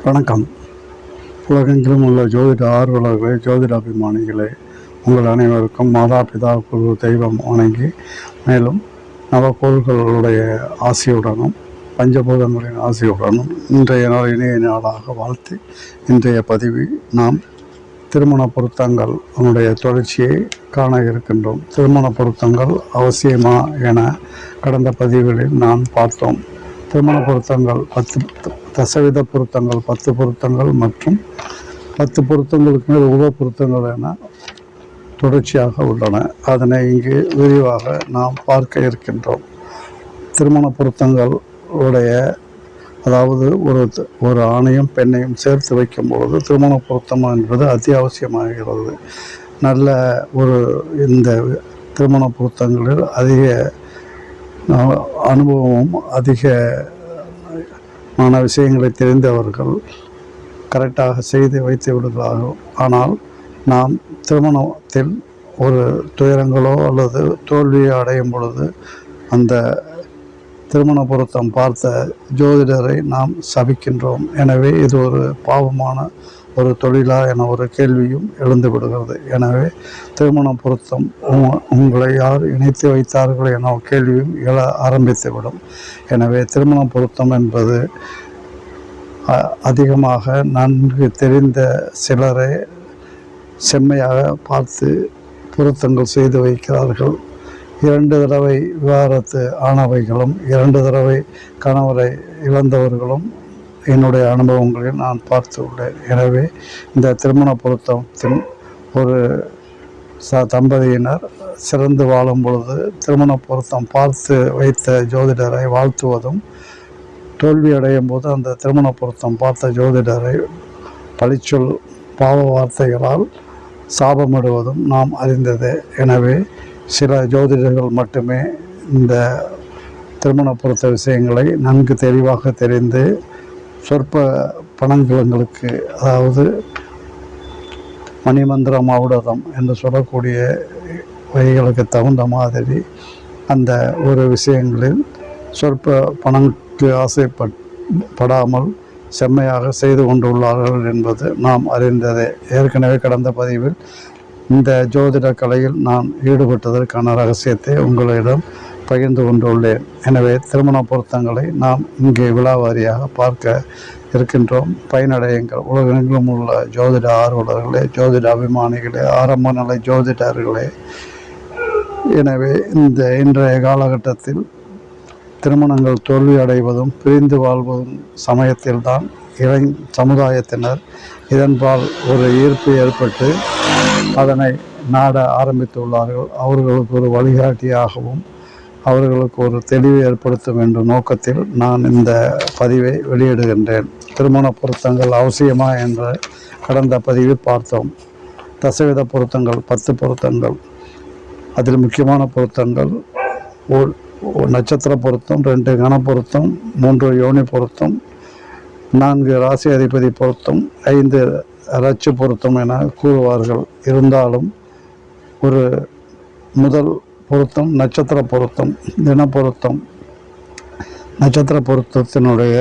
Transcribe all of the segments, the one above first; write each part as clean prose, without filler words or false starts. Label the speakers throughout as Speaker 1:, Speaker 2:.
Speaker 1: வணக்கம். உலகெங்கிலும் உள்ள ஜோதிட ஆர்வலர்களே, ஜோதிட அபிமானிகளே, உங்கள் அனைவருக்கும் மாதா பிதா குரு தெய்வம் வணங்கி, மேலும் நவக்கோள்களுடைய ஆசியுடனும் பஞ்சபூதங்களின் ஆசியுடனும் இன்றைய நாள் இணைய நாளாக வாழ்த்தி, இன்றைய பதிவில் நாம் திருமண பொருத்தங்கள் தொடர்ச்சியை காண இருக்கின்றோம். திருமண பொருத்தங்கள் அவசியமா என கடந்த பதிவுகளில் நான் பார்த்தோம். திருமண பொருத்தங்கள் 10 தசவித பொருத்தங்கள், 10 பொருத்தங்கள் மற்றும் 10 பொருத்தங்களுக்கு மேல் உப பொருத்தங்கள் என தொடர்ச்சியாக உள்ளன. அதனை இங்கு விரிவாக நாம் பார்க்க இருக்கின்றோம். திருமண பொருத்தங்கள் அதாவது ஒரு ஆணையும் பெண்ணையும் சேர்த்து வைக்கும் பொழுது திருமண பொருத்தம் என்பது அத்தியாவசியமாகிறது. நல்ல இந்த திருமண பொருத்தங்களில் அதிக அனுபவமும் அதிகமான விஷயங்களை தெரிந்தவர்கள் கரெக்டாக செய்து வைத்து விடுகிறார்கள். ஆனால் நாம் திருமணத்தில் ஒரு துயரங்களோ அல்லது தோல்வியை அடையும் பொழுது அந்த திருமண பொருத்தம் பார்த்த ஜோதிடரை நாம் சபிக்கின்றோம். எனவே இது ஒரு பாவமான ஒரு தொழிலா என ஒரு கேள்வியும் எழுந்து விடுகிறது. எனவே திருமண பொருத்தம் உங்களை யார் இணைத்து வைத்தார்கள் என கேள்வியும் எழ ஆரம்பித்துவிடும். எனவே திருமண பொருத்தம் என்பது அதிகமாக நன்கு தெரிந்த சிலரை செம்மையாக பார்த்து பொருத்தங்கள் செய்து வைக்கிறார்கள். 2 தடவை விவாகரத்து ஆனவைகளும் 2 தடவை கணவரை இழந்தவர்களும் என்னுடைய அனுபவங்களில் நான் பார்த்து உள்ளேன். எனவே இந்த திருமண பொருத்தத்தின் ஒரு தம்பதியினர் சிறந்து வாழும் பொழுது திருமண பொருத்தம் பார்த்து வைத்த ஜோதிடரை வாழ்த்துவதும், தோல்வி அடையும் போது அந்த திருமண பொருத்தம் பார்த்த ஜோதிடரை பழிச்சொல் பாவ வார்த்தைகளால் சாபமிடுவதும் நாம் அறிந்ததே. எனவே சில ஜோதிடர்கள் மட்டுமே இந்த திருமண பொருத்த விஷயங்களை நன்கு தெளிவாக தெரிந்து சொற்ப பணங்களுக்கு, அதாவது மணிமந்திர மவுடதம் என்று சொல்லக்கூடிய வகைகளுக்கு தகுந்த மாதிரி அந்த ஒரு விஷயங்களில் சொற்ப பணங்களுக்கு ஆசைப்படாமல் செம்மையாக செய்து கொண்டுள்ளார்கள் என்பது நாம் அறிந்ததே. ஏற்கனவே கடந்த பதிவில் இந்த ஜோதிட கலையில் நான் ஈடுபட்டதற்கான ரகசியத்தை உங்களிடம் பகிர்ந்து கொண்டுள்ளேன். எனவே திருமண பொருத்தங்களை நாம் இங்கே விழாவாரியாக பார்க்க இருக்கின்றோம். பயனடையுங்கள். உலகெங்கிலும் உள்ள ஜோதிட ஆர்வலர்களே, ஜோதிட அபிமானிகளே, ஆரம்ப நிலை ஜோதிடர்களே. எனவே இன்றைய காலகட்டத்தில் திருமணங்கள் தோல்வி அடைவதும் பிரிந்து வாழ்வதும் சமயத்தில்தான் சமுதாயத்தினர் இதன்பால் ஒரு ஈர்ப்பு ஏற்பட்டு அதனை நாட ஆரம்பித்துள்ளார்கள். அவர்களுக்கு ஒரு வழிகாட்டியாகவும் அவர்களுக்கு ஒரு தெளிவு ஏற்படுத்தும் என்ற நோக்கத்தில் நான் இந்த பதிவை வெளியிடுகின்றேன். திருமண பொருத்தங்கள் அவசியமா என்ற கடந்த பதிவில் பார்த்தோம். தசவித பொருத்தங்கள் 10 பொருத்தங்கள். அதில் முக்கியமான பொருத்தங்கள் நட்சத்திர பொருத்தம், 2 கண பொருத்தம், 3 யோனி பொருத்தம், 4 ராசி அதிபதி பொருத்தம், 5 ரச்சு பொருத்தம் என கூறுவார்கள். இருந்தாலும் ஒரு முதல் பொருத்தம் நட்சத்திர பொருத்தம், தின பொருத்தம். நட்சத்திர பொருத்தத்தினுடைய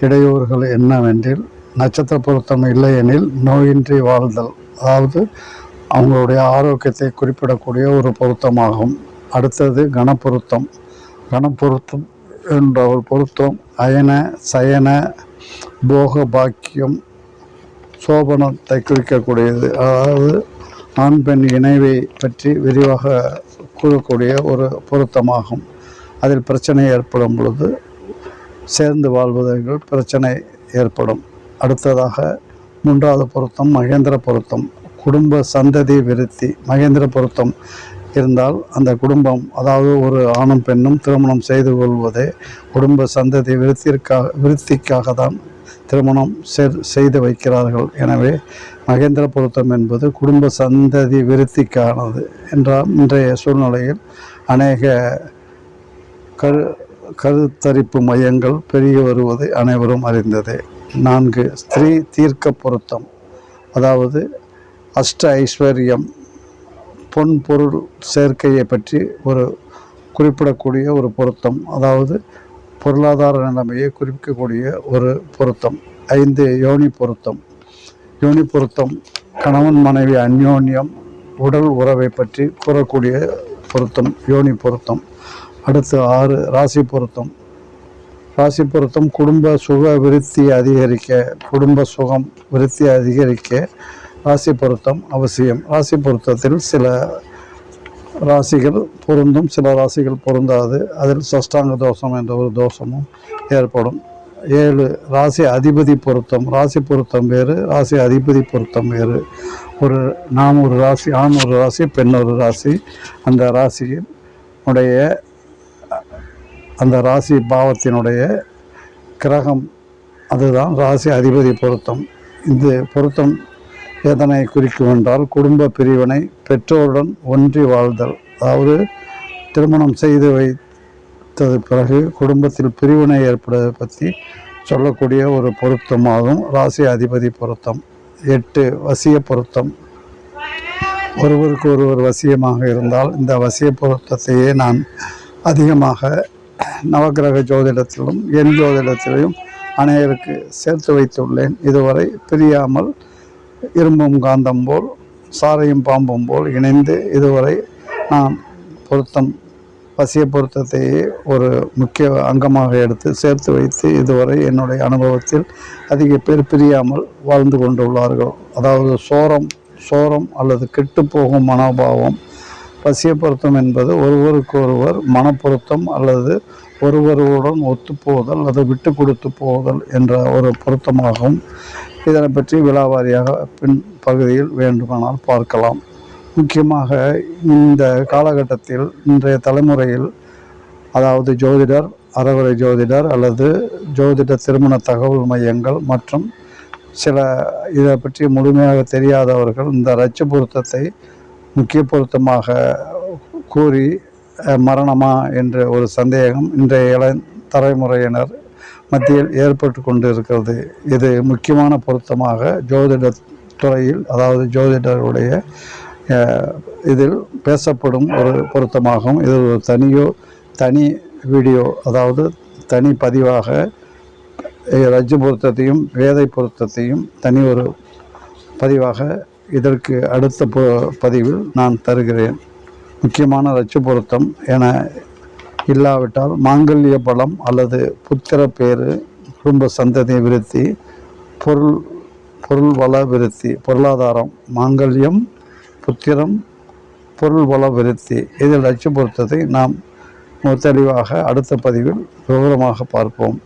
Speaker 1: இடையூறுகள் என்னவென்றில், நட்சத்திர பொருத்தம் இல்லையெனில் நோயின்றி வாழ்தல், அதாவது அவங்களுடைய ஆரோக்கியத்தை குறிப்பிடக்கூடிய ஒரு பொருத்தமாகும். அடுத்தது கணப்பொருத்தம். கணப்பொருத்தம் என்ற ஒரு பொருத்தம் அயன சயன போக பாக்கியம் சோபனத்தை குறிக்கக்கூடியது. அதாவது ஆண் பெண் இணைவை பற்றி விரிவாக கூறக்கூடிய ஒரு பொருத்தமாகும். அதில் பிரச்சனை ஏற்படும் பொழுது சேர்ந்து வாழ்வதற்கு பிரச்சனை ஏற்படும். அடுத்ததாக 3வது பொருத்தம் மகேந்திர பொருத்தம். குடும்ப சந்ததி விருத்தி. மகேந்திர பொருத்தம் இருந்தால் அந்த குடும்பம், அதாவது ஒரு ஆணும் பெண்ணும் திருமணம் செய்து கொள்வதே குடும்ப சந்ததி விருத்திக்காக தான் திருமணம் செய்து வைக்கிறார்கள். எனவே மகேந்திர பொருத்தம் என்பது குடும்ப சந்ததி விருத்திக்கானது என்றால் இன்றைய சூழ்நிலையில் அநேக கருத்தரிப்பு மையங்கள் பெருகி வருவதை அனைவரும் அறிந்ததே. 4 ஸ்திரீ தீர்க்க பொருத்தம். அதாவது அஷ்ட ஐஸ்வர்யம், பொன் பொருள் சேர்க்கையை பற்றி ஒரு குறிப்பிடக்கூடிய ஒரு பொருத்தம். அதாவது பொருளாதார நிலைமையை குறிக்கக்கூடிய ஒரு பொருத்தம். 5 யோனி பொருத்தம். யோனி பொருத்தம் கணவன் மனைவி அந்யோன்யம் உடல் உறவை பற்றி கூறக்கூடிய பொருத்தம் யோனி பொருத்தம். அடுத்து 6 ராசி பொருத்தம். ராசி பொருத்தம் குடும்ப சுக விருத்தி அதிகரிக்க, குடும்ப சுகம் விருத்தி அதிகரிக்க ராசி பொருத்தம் அவசியம். ராசி பொருத்தத்தில் சில ராசிகள் பொருந்தும், சில ராசிகள் பொருந்தாது. அதில் சஷ்டாங்க தோஷம் என்ற ஒரு தோஷமும் ஏற்படும். 7 ராசி அதிபதி பொருத்தம். ராசி பொருத்தம் வேறு, ராசி அதிபதி பொருத்தம் வேறு. நாம் ஒரு ராசி, ஆண் ஒரு ராசி, பெண் ஒரு ராசி. அந்த ராசியினுடைய அந்த ராசி பாவத்தினுடைய கிரகம் அதுதான் ராசி அதிபதி பொருத்தம். இந்த பொருத்தம் எதனை குறிக்கும் என்றால் குடும்ப பிரிவினை, பெற்றோருடன் ஒன்றி வாழ்தல். அதாவது திருமணம் செய்து வைத்தது பிறகு குடும்பத்தில் பிரிவினை ஏற்படுவதை பற்றி சொல்லக்கூடிய ஒரு பொருத்தமாகும் ராசி அதிபதி பொருத்தம். 8 வசிய பொருத்தம். ஒருவருக்கு ஒருவர் வசியமாக இருந்தால் இந்த வசிய பொருத்தத்தையே நான் அதிகமாக நவக்கிரக ஜோதிடத்திலும் எண் ஜோதிடத்திலும் அனைவருக்கு சேர்த்து வைத்துள்ளேன். இதுவரை பிரியாமல் இரும்பும் காந்தம் போல் சாரையும் பாம்பும் போல் இணைந்து இதுவரை நான் வசிய பொருத்தத்தையே ஒரு முக்கிய அங்கமாக எடுத்து சேர்த்து வைத்து இதுவரை என்னுடைய அனுபவத்தில் அதிக பேர் பிரியாமல் வாழ்ந்து கொண்டுள்ளார்கள். அதாவது சோரம் அல்லது கெட்டுப்போகும் மனோபாவம். வசிய பொருத்தம் என்பது ஒருவருக்கு ஒருவர் மனப்பொருத்தம் அல்லது ஒருவருடன் ஒத்துப்போதல் அல்லது விட்டு கொடுத்து போதல் என்ற ஒரு பொருத்தமாகும். இதனை பற்றி விலாவாரியாக பின் பகுதியில் வேண்டுமானால் பார்க்கலாம். முக்கியமாக இந்த காலகட்டத்தில் இன்றைய தலைமுறையில் அதாவது ஜோதிடர், அறகுறை ஜோதிடர் அல்லது ஜோதிட திருமண தகவல் மையங்கள் மற்றும் சில இதை பற்றி முழுமையாக தெரியாதவர்கள் இந்த ரட்ச பொருத்தத்தை முக்கிய பொருத்தமாக கூறி மரணமா என்ற ஒரு சந்தேகம் இன்றைய தலைமுறையினர் மத்தியில் ஏற்பட்டு கொண்டு இருக்கிறது. இது முக்கியமான பொருத்தமாக ஜோதிட துறையில் அதாவது ஜோதிடருடைய இதில் பேசப்படும் ஒரு பொருத்தமாகும். இது ஒரு தனி வீடியோ அதாவது தனி பதிவாக ரஜ்ஜு பொருத்தத்தையும் வேதை பொருத்தத்தையும் தனி ஒரு பதிவாக இதற்கு அடுத்த பதிவில் நான் தருகிறேன். முக்கியமான ரட்சு பொருத்தம் என இல்லாவிட்டால் மாங்கல்ய பலம் அல்லது புத்திர பேறு, குடும்ப சந்ததி விருத்தி, பொருள் வள விருத்தி, பொருளாதாரம், மாங்கல்யம், புத்திரம், பொருள் வள விருத்தி. இதில் ரட்சு பொருத்தத்தை நாம் தெளிவாக அடுத்த பதிவில் விவரமாக பார்ப்போம்.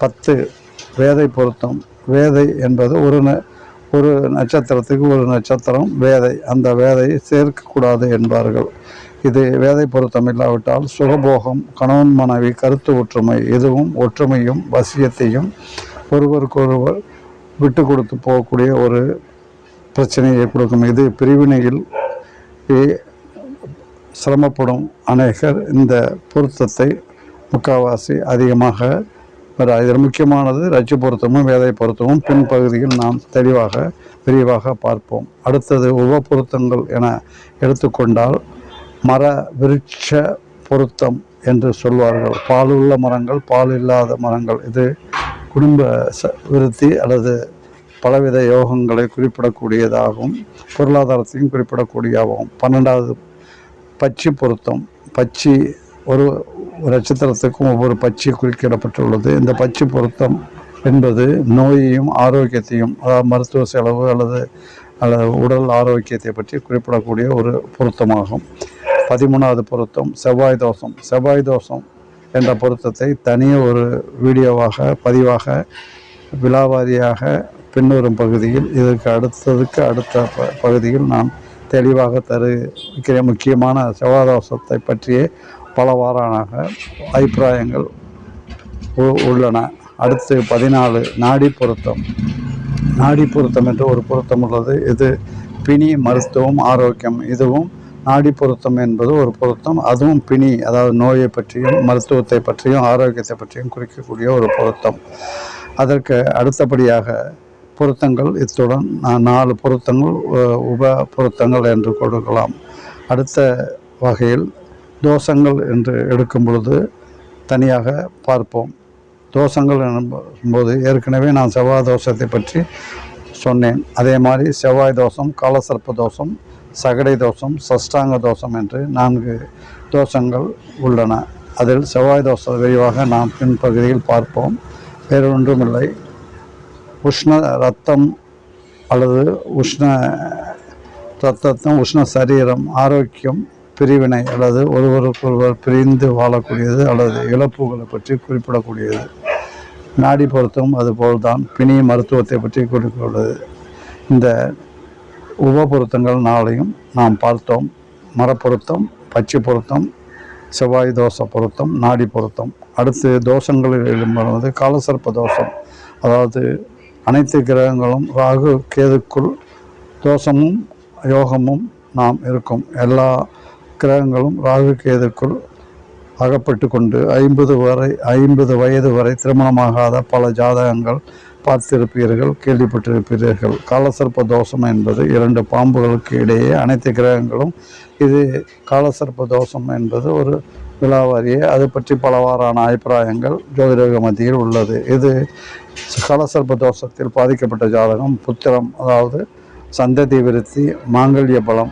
Speaker 1: 10 வேதை பொருத்தம். வேதை என்பது ஒரு நட்சத்திரத்துக்கு ஒரு நட்சத்திரம் வேதை. அந்த வேதையை சேர்க்கக்கூடாது என்பார்கள். இது வேதை பொருத்தம் இல்லாவிட்டால் சுகபோகம், கணவன் மனைவி கருத்து ஒற்றுமை, இதுவும் ஒற்றுமையும் வசியத்தையும் ஒருவருக்கொருவர் விட்டு கொடுத்து போகக்கூடிய ஒரு பிரச்சனையை கொடுக்கும். இது பிரிவினையில் சிரமப்படும் அநேகர் இந்த பொருத்தத்தை முக்கால்வாசி அதிகமாக இதில் முக்கியமானது ரட்சு பொருத்தமும் வேதை பொருத்தமும் பின்பகுதியில் நாம் விரிவாக பார்ப்போம். அடுத்தது உப பொருத்தங்கள் என எடுத்துக்கொண்டால் மர விருட்ச பொருத்தம் என்று சொல்வார்கள். பாலுள்ள மரங்கள், பால் இல்லாத மரங்கள். இது குடும்ப விருத்தி அல்லது பலவித யோகங்களை குறிப்பிடக்கூடியதாகவும் பொருளாதாரத்தையும் குறிப்பிடக்கூடியதாகவும். 12வது பட்சி பொருத்தம். பட்சி ஒரு நட்சத்திரத்துக்கும் ஒவ்வொரு பட்சி குறிப்பிடப்பட்டுள்ளது. இந்த பட்சி பொருத்தம் என்பது நோயையும் ஆரோக்கியத்தையும் அதாவது மருத்துவ செலவு அல்லது உடல் ஆரோக்கியத்தை பற்றி குறிப்பிடக்கூடிய ஒரு பொருத்தமாகும். 13வது பொருத்தம் செவ்வாய் தோஷம். செவ்வாய் தோஷம் என்ற பொருத்தத்தை தனியே ஒரு வீடியோவாக பதிவாக விலாவாரியாக பின்வரும் பகுதியில் அடுத்த பகுதியில் நான் தெளிவாக தருகிறேன். முக்கியமான செவ்வாய் தோஷத்தை பற்றிய பலவாறான அபிப்பிராயங்கள் உள்ளன. அடுத்து 14 நாடி பொருத்தம். நாடி பொருத்தம் என்று ஒரு பொருத்தம் உள்ளது. இது பிணி, மருத்துவம், ஆரோக்கியம். இதுவும் நாடி பொருத்தம் என்பது ஒரு பொருத்தம். அதுவும் பிணி அதாவது நோயை பற்றியும் மருத்துவத்தை பற்றியும் ஆரோக்கியத்தை பற்றியும் குறிக்கக்கூடிய ஒரு பொருத்தம். அதற்கு அடுத்தபடியாக பொருத்தங்கள் இத்துடன் 4 பொருத்தங்கள் உப பொருத்தங்கள் என்று கொடுக்கலாம். அடுத்த வகையில் தோஷங்கள் என்று எடுக்கும் பொழுது தனியாக பார்ப்போம். தோஷங்கள் என்போது ஏற்கனவே நான் செவ்வாய் தோஷத்தை பற்றி சொன்னேன். அதே மாதிரி செவ்வாய் தோஷம், காலசர்ப்ப தோஷம், சகடை தோஷம், சஷ்டாங்க தோஷம் என்று 4 தோஷங்கள் உள்ளன. அதில் செவ்வாய் தோஷ விரிவாக நாம் பின்பகுதியில் பார்ப்போம். வேறு ஒன்றுமில்லை, உஷ்ண ரத்தம் அல்லது உஷ்ண ரத்தம், உஷ்ண சரீரம், ஆரோக்கியம், பிரிவினை அல்லது ஒருவருக்கொருவர் பிரிந்து வாழக்கூடியது அல்லது இழப்புகளை பற்றி குறிப்பிடக்கூடியது. நாடி பொருத்தம் அதுபோல்தான் பிணி மருத்துவத்தை பற்றி குறிப்பிடுவது. இந்த உப பொருத்தங்கள் 4ஐயும் நாம் பார்த்தோம். மரப்பொருத்தம், பட்சி பொருத்தம், செவ்வாய் தோஷ பொருத்தம், நாடி பொருத்தம். அடுத்து தோஷங்களில் எழும்புவது காலசர்ப்ப தோஷம். அதாவது அனைத்து கிரகங்களும் ராகு கேதுக்குள் தோஷமும் யோகமும் நாம் இருக்கும். எல்லா கிரகங்களும் ராகு கேதுக்குள் அகப்பட்டு கொண்டு 50 வயது வரை திருமணமாகாத பல ஜாதகங்கள் பார்த்திருப்பீர்கள், கேள்விப்பட்டிருப்பீர்கள். காலசர்ப்ப தோஷம் என்பது 2 பாம்புகளுக்கு இடையே அனைத்து கிரகங்களும். இது காலசர்ப்ப தோஷம் என்பது ஒரு விழாவாரியே. அது பற்றி பலவாறான அபிப்பிராயங்கள் ஜோதிட மத்தியில் உள்ளது. இது காலசர்ப்ப தோஷத்தில் பாதிக்கப்பட்ட ஜாதகம் புத்திரம், அதாவது சந்ததி விருத்தி, மாங்கல்ய பலம்,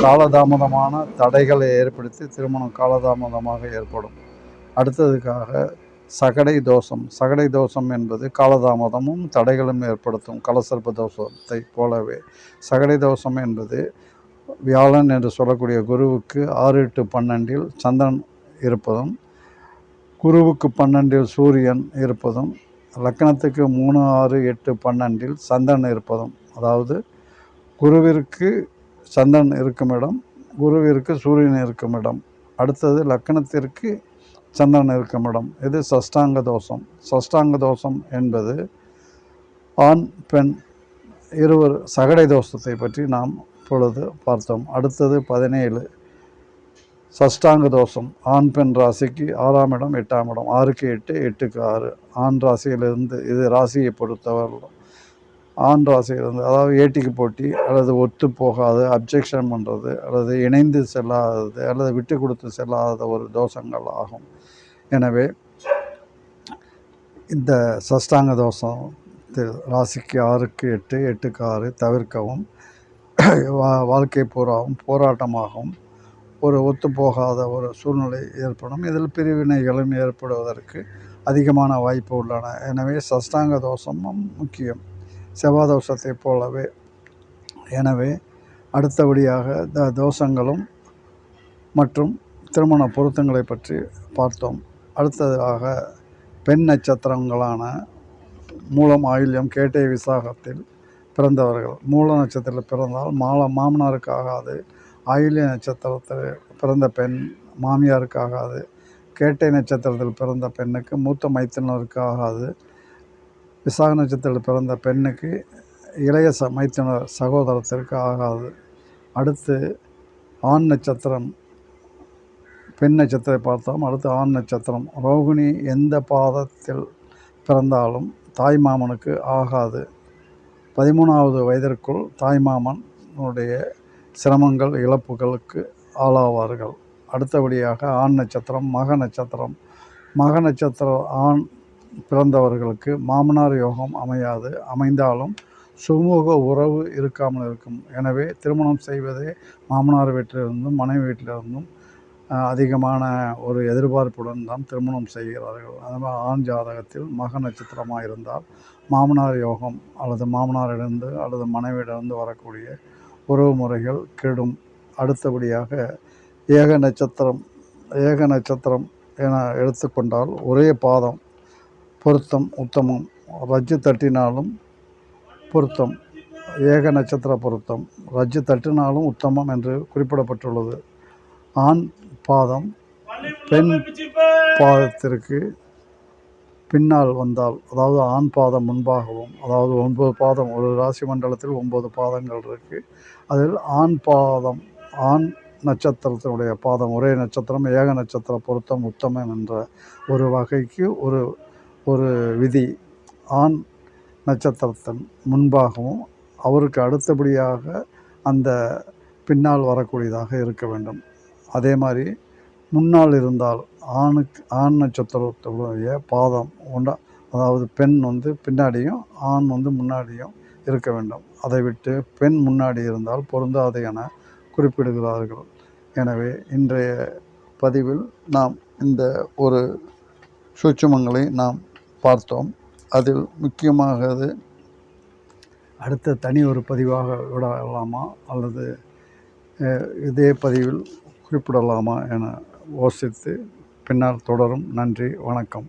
Speaker 1: காலதாமதமான தடைகளை ஏற்படுத்தி திருமணம் காலதாமதமாக ஏற்படும். அடுத்ததுக்காக சகடை தோஷம். சகடை தோஷம் என்பது காலதாமதமும் தடைகளும் ஏற்படுத்தும். காலசர்ப்ப தோஷத்தை போலவே சகடை தோஷம் என்பது வியாழன் என்று சொல்லக்கூடிய குருவுக்கு 6, 8, 12 சந்திரன் இருப்பதும், குருவுக்கு 12 சூரியன் இருப்பதும், லக்னத்துக்கு 3, 6, 8, 12 சந்திரன் இருப்பதும். அதாவது குருவிற்கு சந்திரன் இருக்கும் இடம், குருவிற்கு சூரியன் இருக்கும் இடம், அடுத்தது லக்னத்திற்கு சந்திரன் இருக்கும் இடம். இது சஷ்டாங்க தோஷம். சஷ்டாங்க தோஷம் என்பது ஆண் பெண் இருவர் சகடை தோஷத்தை பற்றி நாம் இப்பொழுது பார்த்தோம். அடுத்தது 17 சஷ்டாங்க தோஷம். ஆண் பெண் ராசிக்கு 6ஆம் இடம், 8ஆம் இடம். 6க்கு 8, 8க்கு 6. ஆண் ராசியிலிருந்து, இது ராசியை பொறுத்தவரை ஆண் ராசியிலிருந்து, அதாவது ஏட்டிக்கு போட்டி அல்லது ஒத்து போகாது, அப்ஜெக்ஷன் பண்ணுறது அல்லது இணைந்து செல்லாதது அல்லது விட்டு கொடுத்து செல்லாத ஒரு தோஷங்கள் ஆகும். எனவே இந்த சஷ்டாங்க தோஷம் ராசிக்கு 6க்கு 8, 8க்கு 6 தவிர்க்கவும். வாழ்க்கை பூராவும் போராட்டமாகவும் ஒரு ஒத்துப்போகாத ஒரு சூழ்நிலை ஏற்படும். இதில் பிரிவினைகளும் ஏற்படுவதற்கு அதிகமான வாய்ப்பு உள்ளன. எனவே சஷ்டாங்க தோஷமும் முக்கியம், செவ்வாய் தோஷத்தை போலவே. எனவே அடுத்தபடியாக தோஷங்களும் மற்றும் திருமண பொருத்தங்களை பற்றி பார்த்தோம். அடுத்ததாக பெண் நட்சத்திரங்களான மூலம், ஆயில்யம், கேட்டை, விசாகத்தில் பிறந்தவர்கள். மூல நட்சத்திரத்தில் பிறந்தால் மாமனாருக்கு ஆகாது. ஆயில்ய நட்சத்திரத்தில் பிறந்த பெண் மாமியாருக்கு ஆகாது. கேட்டை நட்சத்திரத்தில் பிறந்த பெண்ணுக்கு மூத்த மைத்துனருக்கு ஆகாது. விசாக நட்சத்திரத்தில் பிறந்த பெண்ணுக்கு இளைய மைத்துனர் சகோதரத்திற்கு ஆகாது. அடுத்து ஆண் நட்சத்திரம், பெண் நட்சத்திரத்தை பார்த்தோம். அடுத்து ஆண் நட்சத்திரம். ரோகிணி எந்த பாதத்தில் பிறந்தாலும் தாய்மாமனுக்கு ஆகாது. 13வது வயதிற்குள் தாய்மாமனுடைய சிரமங்கள், இழப்புகளுக்கு ஆளாவார்கள். அடுத்தபடியாக ஆண் நட்சத்திரம், மக நட்சத்திரம். மக நட்சத்திரம் ஆண் பிறந்தவர்களுக்கு மாமனார் யோகம் அமையாது. அமைந்தாலும் சுமூக உறவு இருக்காமல் இருக்கும். எனவே திருமணம் செய்வதே மாமனார் வீட்டிலிருந்தும் மனைவி வீட்டிலிருந்தும் அதிகமான ஒரு எதிர்பார்ப்புடன் தான் திருமணம் செய்கிறார்கள். அதனால் ஆண் ஜாதகத்தில் மக நட்சத்திரமாக இருந்தால் மாமனார் யோகம் அல்லது மாமனாரிடந்து அல்லது மனைவியிடந்து வரக்கூடிய உறவு முறைகள் கெடும். அடுத்தபடியாக ஏக நட்சத்திரம் என எடுத்துக்கொண்டால் ஒரே பாதம் பொருத்தம் உத்தமம். ரஜ்ஜு தட்டினாலும் பொருத்தம். ஏக நட்சத்திர பொருத்தம் ரஜ்ஜு தட்டினாலும் உத்தமம் என்று குறிப்பிடப்பட்டுள்ளது. ஆண் பாதம் பெண் பாதத்திற்கு பின்னால் வந்தால், அதாவது ஆண் பாதம் முன்பாகவும், அதாவது 9 பாதம், ஒரு ராசி மண்டலத்தில் 9 பாதங்கள் இருக்குது. அதில் ஆண் நட்சத்திரத்தினுடைய பாதம் ஒரே நட்சத்திரம், ஏக நட்சத்திர பொருத்தம் உத்தமம் என்ற ஒரு வகைக்கு ஒரு விதி. ஆண் நட்சத்திரத்தின் முன்பாகவும் அவருக்கு அடுத்தபடியாக அந்த பின்னால் வரக்கூடியதாக இருக்க வேண்டும். அதே மாதிரி முன்னால் இருந்தால் ஆண் நட்சத்திரத்துடைய பாதம் உண்டா, அதாவது பெண் வந்து பின்னாடியும் ஆண் வந்து முன்னாடியும் இருக்க வேண்டும். அதை விட்டு பெண் முன்னாடி இருந்தால் பொருந்தாது என குறிப்பிடுகிறார்கள். எனவே இன்றைய பதிவில் நாம் இந்த ஒரு சூட்சுமங்களை நாம் பார்த்தோம். அதில் முக்கியமாக அடுத்த தனி ஒரு பதிவாக விடலாமா அல்லது இதே பதிவில் குறிப்பிடலாமா என யோசித்து பின்னால் தொடரும். நன்றி, வணக்கம்.